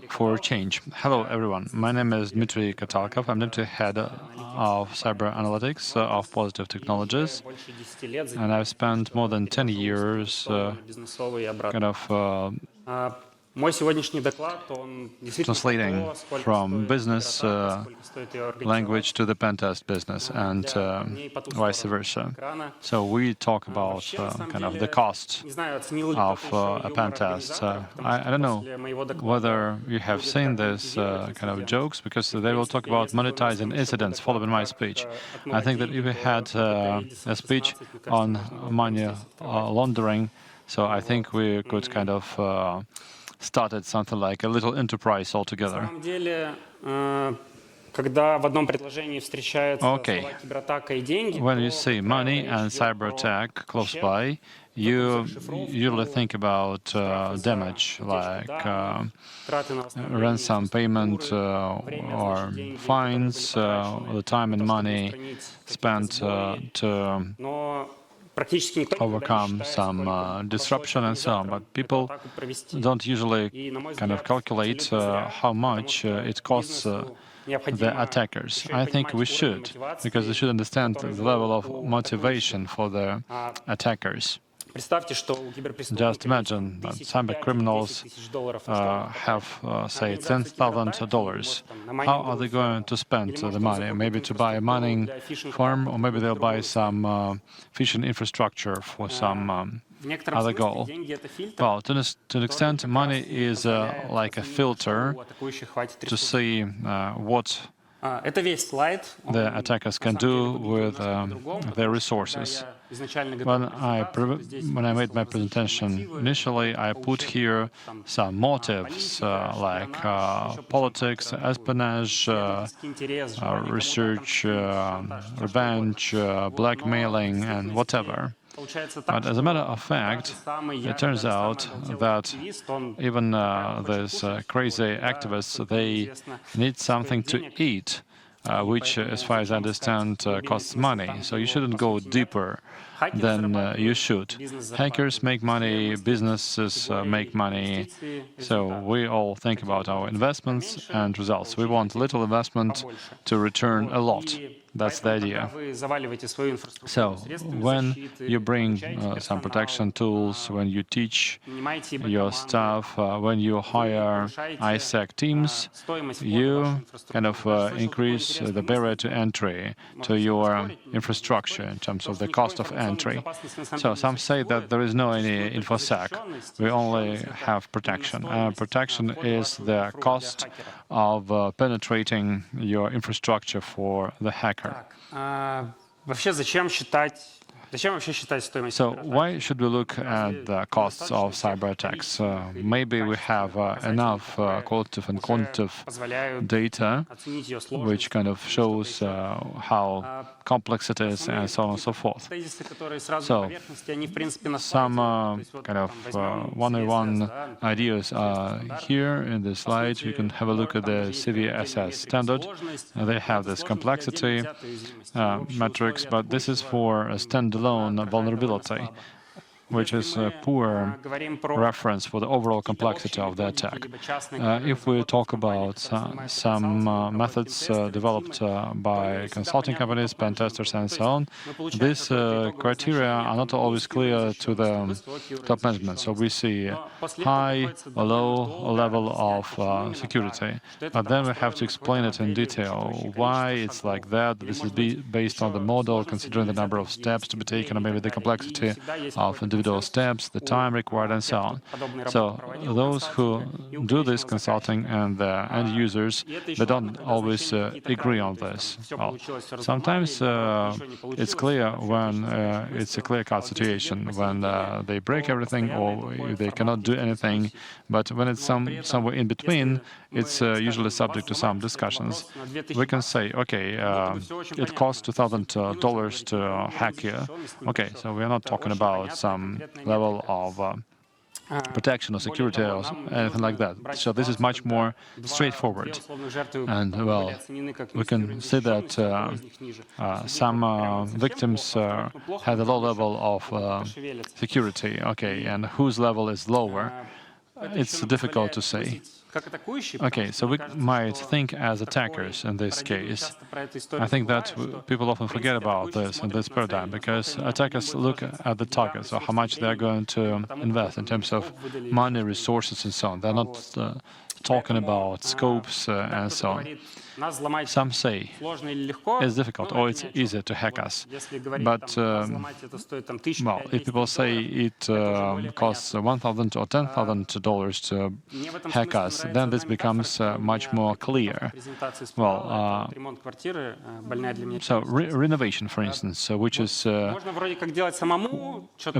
for change. Hello, everyone. My name is Dmitry Katalkov. I'm Deputy Head of Cyber Analytics of Positive Technologies, and I've spent more than 10 years kind of translating from business language to the pen test business and vice versa. So we talk about kind of the cost of a pen test. I don't know whether you have seen this kind of jokes, because they will talk about monetizing incidents following my speech. I think that if we had a speech on money laundering, so I think we could kind of started something like a little enterprise altogether. Okay, when you say money and cyber attack close by, you usually think about damage, like ransom payment or fines, the time and money spent to overcome some disruption and so on. But people don't usually kind of calculate how much it costs the attackers. I think we should, because we should understand the level of motivation for the attackers. Just imagine that cyber criminals have, say, $10,000. How are they going to spend the money? Maybe to buy a mining farm, or maybe they'll buy some fishing infrastructure for some other goal. Well, to an extent, money is like a filter to see what the attackers can do with their resources. When I made my presentation initially, I put here some motives like politics, espionage, research, revenge, blackmailing, and whatever. But as a matter of fact, it turns out that even these crazy activists, they need something to eat, which, as far as I understand, costs money. So you shouldn't go deeper than you should. Hackers make money, businesses make money. So we all think about our investments and results. We want little investment to return a lot. That's the idea. So when you bring some protection tools, when you teach your staff, when you hire ISAC teams, you kind of increase the barrier to entry to your infrastructure in terms of the cost of entry. So some say that there is no any InfoSec. We only have protection. Protection is the cost of penetrating your infrastructure for the hacker. So why should we look at the costs of cyber attacks? Maybe we have enough qualitative and quantitative data, which kind of shows how complex it is, and so on and so forth. So some kind of one-on-one ideas are here in the slides. You can have a look at the CVSS standard. They have this complexity metrics, but this is for a standalone vulnerability, which is a poor reference for the overall complexity of the attack. If we talk about some methods developed by consulting companies, pen testers, and so on, these criteria are not always clear to the top management. So we see high or low level of security, but then we have to explain it in detail why it's like that. This is based on the model, considering the number of steps to be taken, or maybe the complexity of individual steps, the time required, and so on. So those who do this consulting and the end users, they don't always agree on this. Well, sometimes it's clear when it's a clear-cut situation, when they break everything or they cannot do anything. But when it's somewhere in between, it's usually subject to some discussions. We can say, okay, it costs $2,000 to hack you. Okay, so we are not talking about some level of protection or security or anything like that. So this is much more straightforward. And, well, we can see that some victims had a low level of security, okay, and whose level is lower, it's difficult to say. Okay, so we might think as attackers in this case. I think that people often forget about this in this paradigm, because attackers look at the target, so how much they're going to invest in terms of money, resources, and so on. They're not talking about scopes and so on. Some say it's difficult or it's easier to hack us. But, well, if people say it costs $1,000 or $10,000 to hack us, then this becomes much more clear. Well, so renovation, for instance, which is a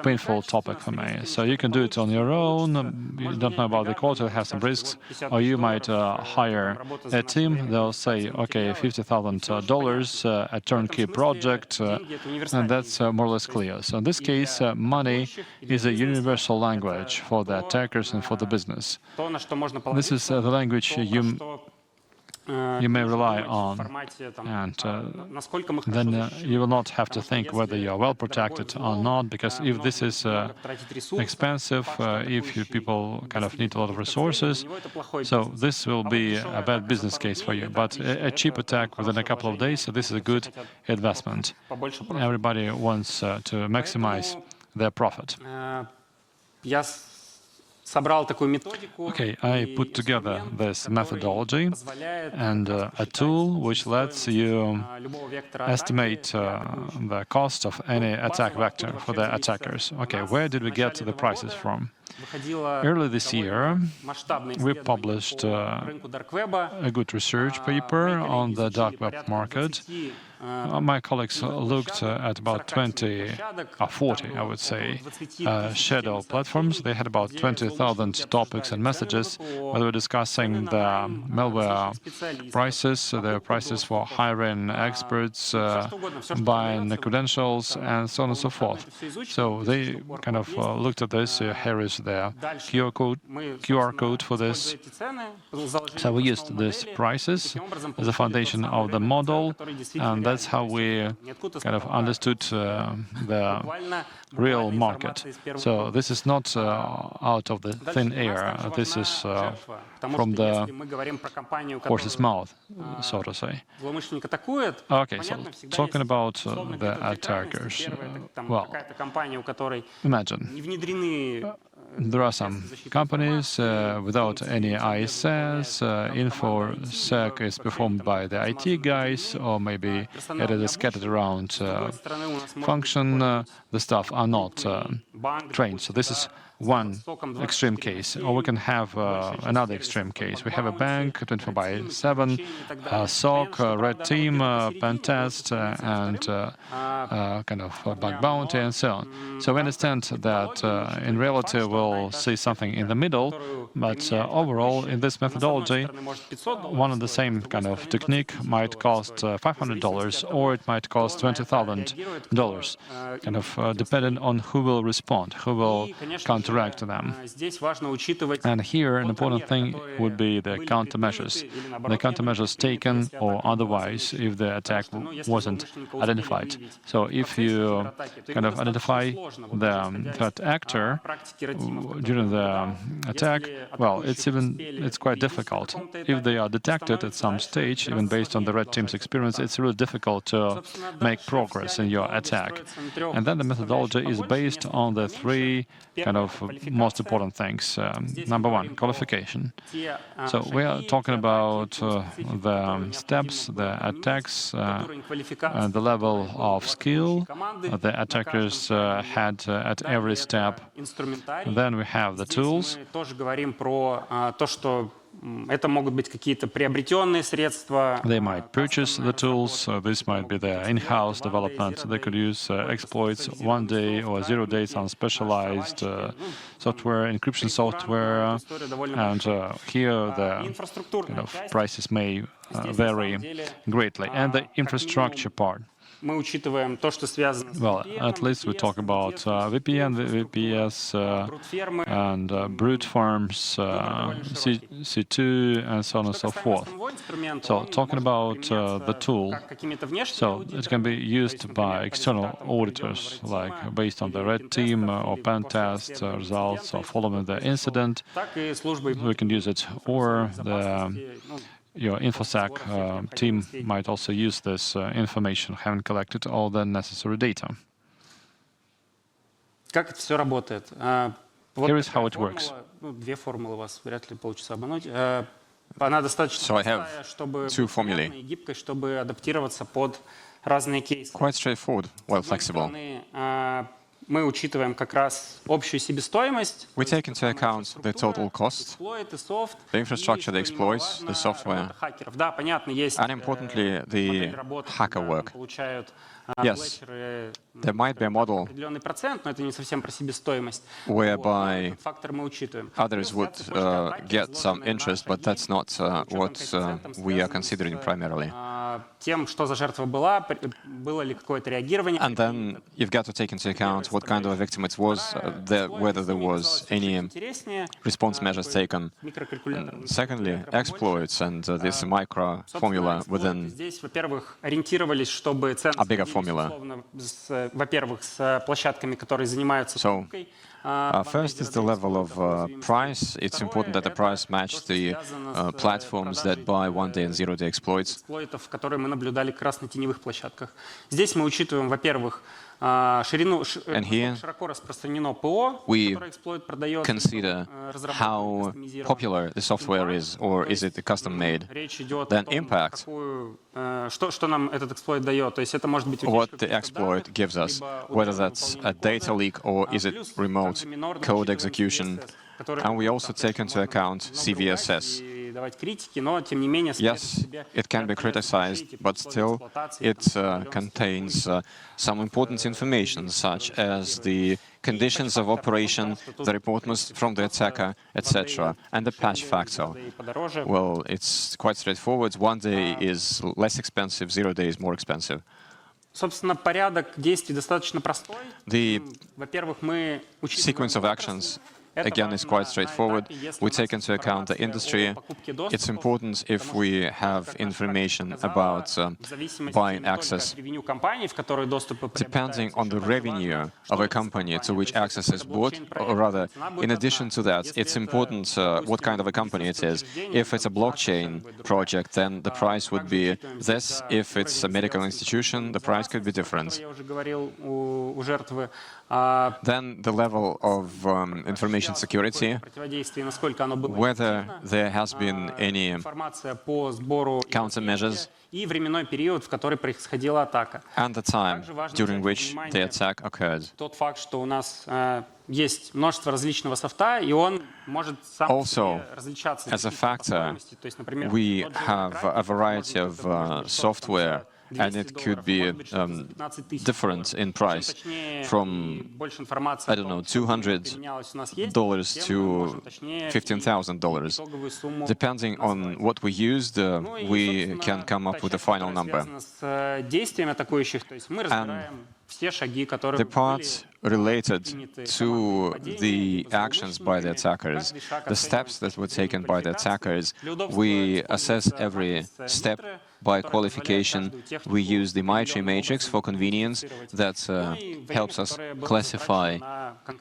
painful topic for me. So you can do it on your own, you don't know about the quality, have some risks, or you might hire a team, they'll say, okay, $50,000, a turnkey project, and that's more or less clear. So in this case, money is a universal language for the attackers and for the business. This is the language you may rely on, and then you will not have to think whether you are well protected or not, because if this is expensive, if people kind of need a lot of resources, so this will be a bad business case for you. But a cheap attack within a couple of days, so this is a good investment. Everybody wants to maximize their profit. Okay, I put together this methodology and a tool which lets you estimate the cost of any attack vector for the attackers. Okay, where did we get the prices from? Early this year, we published a good research paper on the dark web market. My colleagues looked at about 20 or 40, I would say, shadow platforms. They had about 20,000 topics and messages where they were discussing the malware prices, the prices for hiring experts, buying the credentials, and so on and so forth. So they kind of looked at this. Here is the QR code for this. So we used these prices as a foundation of the model, and that's how we kind of understood the real market. So this is not out of the thin air. This is from the horse's mouth, so to say. Okay, so talking about the attackers, well, imagine there are some companies without any ISS, InfoSec is performed by the IT guys, or maybe it is a scattered around function. The staff are not trained. So this is one extreme case, or we can have another extreme case. We have a bank, 24/7, SOC, red team, pen test, and kind of bug bounty, and so on. So we understand that in reality we'll see something in the middle, but overall in this methodology, one and the same kind of technique might cost $500, or it might cost $20,000, kind of depending on who will respond, who will counteract them. And here an important thing would be the countermeasures. The countermeasures taken or otherwise if the attack wasn't identified. So if you kind of identify the threat actor during the attack, well, it's quite difficult. If they are detected at some stage, even based on the red team's experience, it's really difficult to make progress in your attack. And then the methodology is based on the three kind of most important things. Number one, qualification. So we are talking about the steps, the attacks, the level of skill the attackers had at every step. Then we have the tools. They might purchase the tools. This might be their in-house development. They could use exploits, 1 day or 0 days on specialized software, encryption software, and here the kind of prices may vary greatly. And the infrastructure part. Well, at least we talk about VPN, VPS, and brute farms, C2, and so on and so forth. So talking about the tool, so it can be used by external auditors, like based on the red team or pen test results or following the incident, we can use it, or your InfoSec team might also use this information, having collected all the necessary data. Here is how it works. So I have two formulae. Quite straightforward, well flexible. We take into account the total cost, the infrastructure, the exploits, the software, and importantly, the hacker work. Yes, there might be a model whereby others would get some interest, but that's not what we are considering primarily. And then you've got to take into account what kind of a victim it was, whether there was any response measures taken. And secondly, exploits and this micro formula within a bigger formula. So, first is the level of price. It's important that the price match the platforms that buy one-day and zero-day exploits. And here we consider how popular the software is, or is it custom-made. Then impact, what the exploit gives us, whether that's a data leak or is it remote code execution. And we also take into account CVSS. Yes, it can be criticized, but still it contains some important information, such as the conditions of operation, the report from the attacker, etc., and the patch factor. Well, it's quite straightforward. One day is less expensive, 0 day is more expensive. The sequence of actions, again, is quite straightforward. We take into account the industry. It's important if we have information about buying access. Depending on the revenue of a company to which access is bought, or rather, in addition to that, it's important what kind of a company it is. If it's a blockchain project, then the price would be this. If it's a medical institution, the price could be different. Then the level of information security, whether there has been any countermeasures, and the time during which the attack occurred. Also, as a factor, we have a variety of software, and it could be different in price, from, I don't know, $200 to $15,000. Depending on what we used, we can come up with a final number. And the parts related to the actions by the attackers, the steps that were taken by the attackers, we assess every step by qualification. We use the MyTree matrix for convenience that helps us classify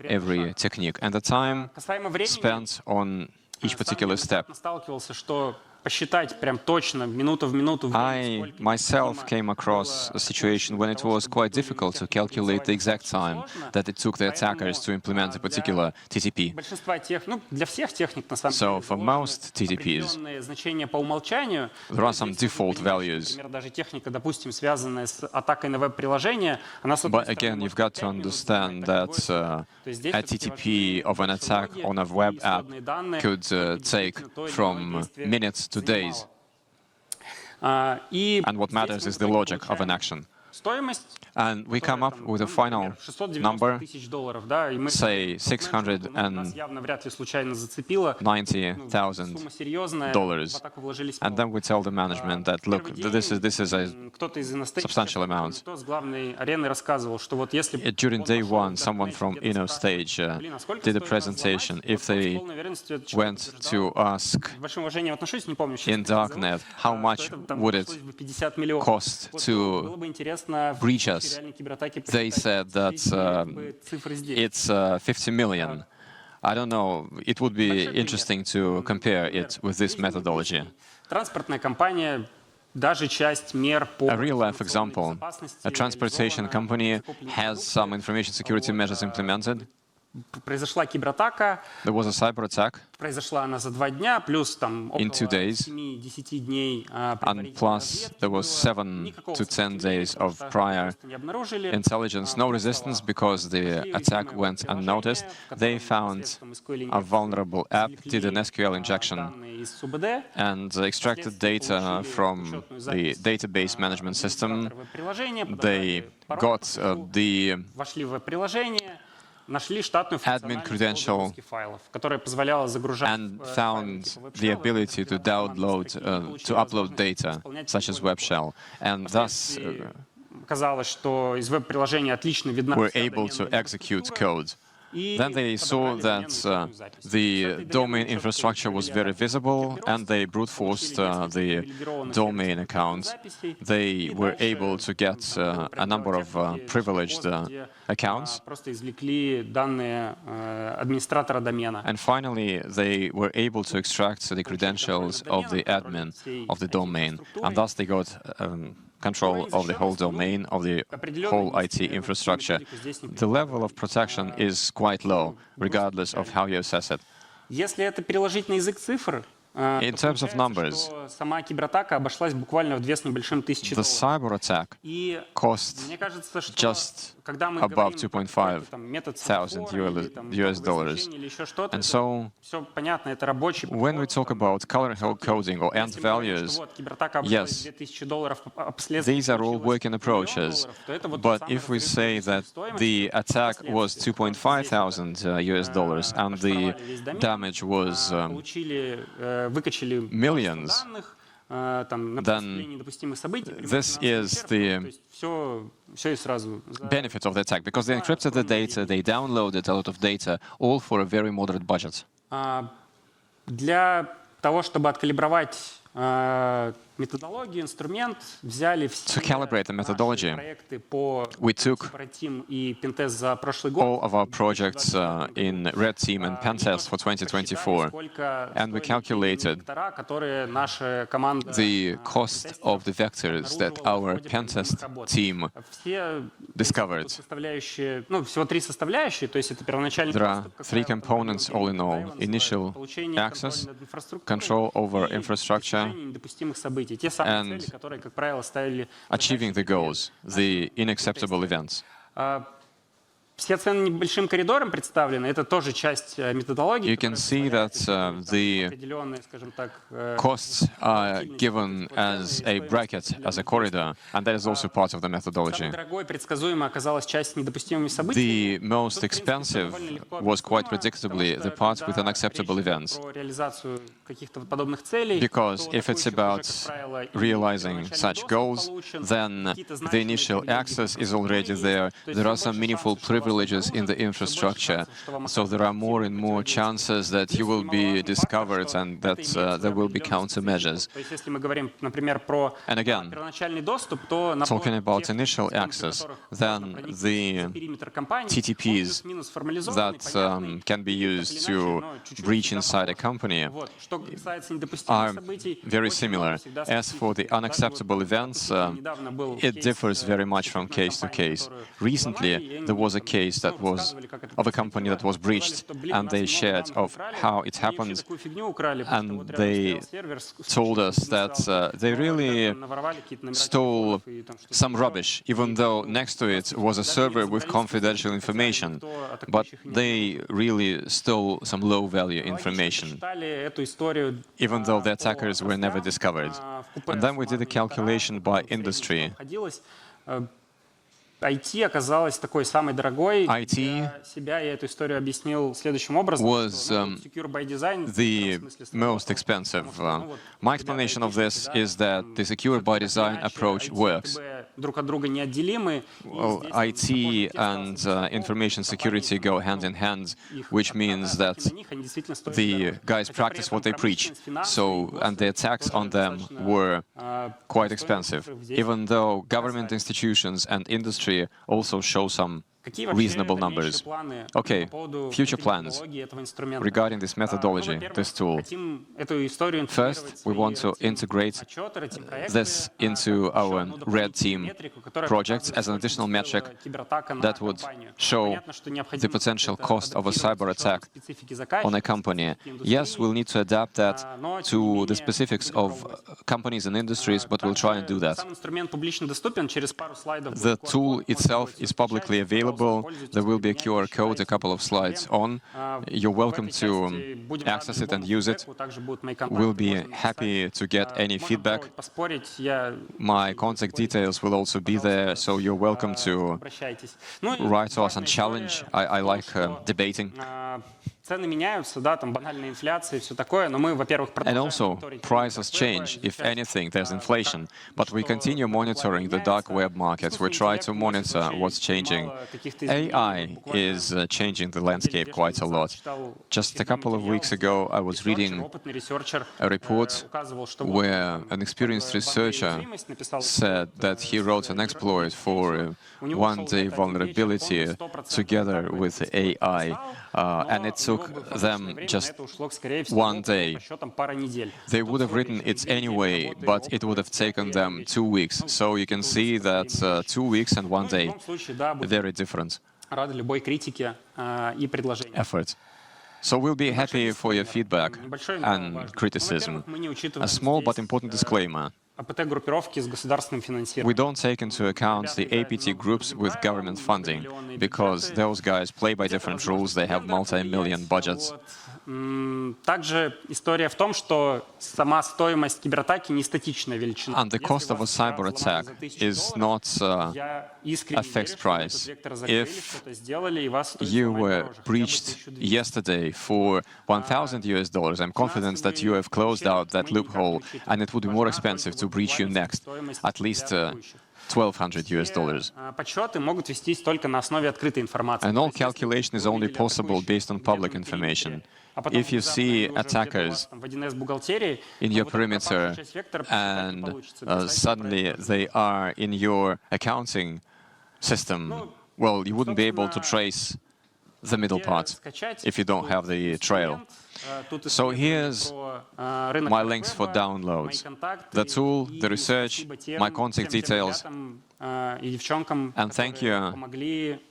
every technique. And the time spent on each particular step. I myself came across a situation when it was quite difficult to calculate the exact time that it took the attackers to implement a particular TTP. So for most TTPs, there are some default values. But again, you've got to understand that a TTP of an attack on a web app could take from minutes to days. And what matters is the logic of an action. And we come up with a final number, say $690,000, and then we tell the management that, look, this is a substantial amount. During day one, someone from Inno Stage did a presentation. If they went to ask in darknet how much would it cost to breach us, they said that it's 50 million. I don't know, it would be interesting to compare it with this methodology. A real-life example, a transportation company has some information security measures implemented. There was a cyber attack in 2 days, and plus there was 7 to 10 days of prior intelligence. No resistance because the attack went unnoticed. They found a vulnerable app, did an SQL injection, and extracted data from the database management system. They got the admin credential and found the ability to download, to upload data, such as web shell, and thus were able to execute code. Then they saw that the domain infrastructure was very visible, and they brute forced the domain accounts. They were able to get a number of privileged accounts. And finally, they were able to extract the credentials of the admin of the domain, and thus they got control of the whole domain, of the whole IT infrastructure. The level of protection is quite low, regardless of how you assess it. In terms of numbers, the cyber attack cost just above $2,500 US. And so, when we talk about color coding or end values, yes, these are all working approaches. But if we say that the attack was $2,500 US and the damage was millions, then this is the benefit of the attack, because they encrypted the data, they downloaded a lot of data, all for a very moderate budget. To calibrate the methodology, we took all of our projects in Red Team and Pentest for 2024, and we calculated the cost of the vectors that our Pentest team discovered. There are 3 components all in all: initial access, control over infrastructure, and achieving the goals, the unacceptable events. You can see that the costs are given as a bracket, as a corridor, and that is also part of the methodology. The most expensive was quite predictably the part with unacceptable events, because if it's about realizing such goals, then the initial access is already there. There are some meaningful privileges in the infrastructure, so there are more and more chances that you will be discovered and that there will be countermeasures. And again, talking about initial access, then the TTPs that can be used to breach inside a company are very similar. As for the unacceptable events, it differs very much from case to case. Recently, there was a case that was of a company that was breached, and they shared of how it happened, and they told us that they really stole some rubbish, even though next to it was a server with confidential information, but they really stole some low-value information, even though the attackers were never discovered. And then we did a calculation by industry. IT оказалась такой самой дорогой. IT Для себя я эту историю объяснил следующим образом, was что, secure by design, the most expensive. My explanation of this is that the secure by design approach works. друг от друга неотделимы. Well, IT and information security go hand in hand, which means that the guys practice what they preach. So, and the attacks on them were quite expensive, even though government institutions and industry also show some reasonable numbers. Okay, future plans regarding this methodology, this tool. First, we want to integrate this into our red team projects as an additional metric that would show the potential cost of a cyber attack on a company. Yes, we'll need to adapt that to the specifics of companies and industries, but we'll try and do that. The tool itself is publicly available. There will be a QR code a couple of slides on. You're welcome to access it and use it. We'll be happy to get any feedback. My contact details will also be there, so you're welcome to write to us and challenge. I like debating. And also, prices change. If anything, there's inflation. But we continue monitoring the dark web markets. We try to monitor what's changing. AI is changing the landscape quite a lot. Just a couple of weeks ago, I was reading a report where an experienced researcher said that he wrote an exploit for one-day vulnerability together with AI. And it took them just one day. They would have written it anyway, but it would have taken them 2 weeks. So you can see that 2 weeks and 1 day, very different effort. So we'll be happy for your feedback and criticism. A small but important disclaimer. We don't take into account the APT groups with government funding, because those guys play by different rules, they have multi-million budgets. And the cost of a cyber attack is not a fixed price. If you were breached yesterday for $1,000, I'm confident that you have closed out that loophole, and it would be more expensive to breach you next, at least $1,200. And all calculation is only possible based on public information. If you see attackers in your perimeter and suddenly they are in your accounting system, well, you wouldn't be able to trace the middle part if you don't have the trail. So here's my links for downloads. The tool, the research, my contact details. And thank you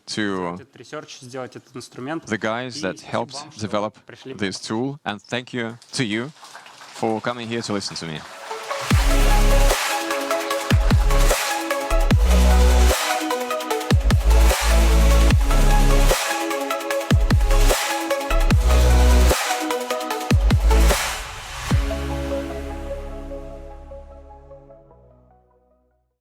to the guys that helped develop this tool. And thank you to you for coming here to listen to me.